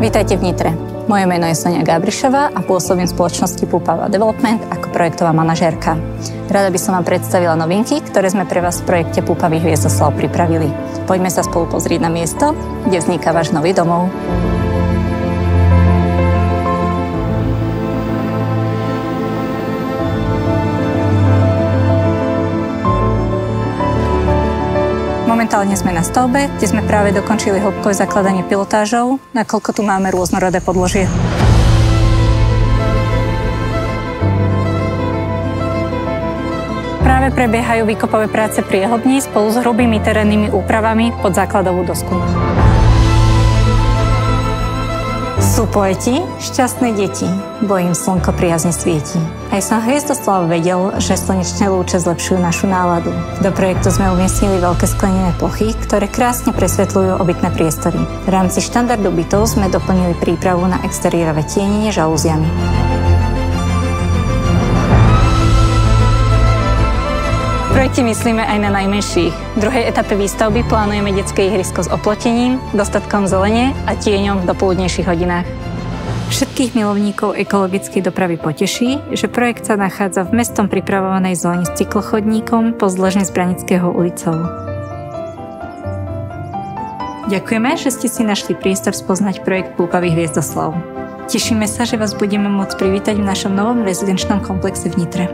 Vítajte v Nitre. Moje meno je Sonia Gabrišová a pôsobím v spoločnosti Púpava Development ako projektová manažérka. Rada by som vám predstavila novinky, ktoré sme pre vás v projekte Púpavy Hviezdoslav pripravili. Poďme sa spolu pozrieť na miesto, kde vzniká váš nový domov. Momentálne sme na stavbe, kde sme práve dokončili hĺbkové zakladanie pilotážov, nakoľko tu máme rôznorodé podložie. Práve prebiehajú výkopové práce priehlbní spolu s hrubými terénnymi úpravami pod základovú dosku. Sú poeti, šťastné deti, bo im slnko priazne svieti. Aj sám Hviezdoslav vedel, že slnečné lúče zlepšujú našu náladu. Do projektu sme umiestnili veľké sklenené plochy, ktoré krásne presvetľujú obytné priestory. V rámci štandardu bytov sme doplnili prípravu na exteriérové tienenie žalúziami. V projekte myslíme aj na najmenších. V druhej etape výstavby plánujeme detské ihrisko s oplotením, dostatkom zelene a tieňom v dopoludnejších hodinách. Všetkých milovníkov ekologickej dopravy poteší, že projekt sa nachádza v mestom pripravovanej zóne s cyklochodníkom pozdĺž Branického ulicou. Ďakujeme, že ste si našli priestor spoznať projekt Púpavy Hviezdoslav. Tešíme sa, že vás budeme môcť privítať v našom novom rezidenčnom komplexe v Nitre.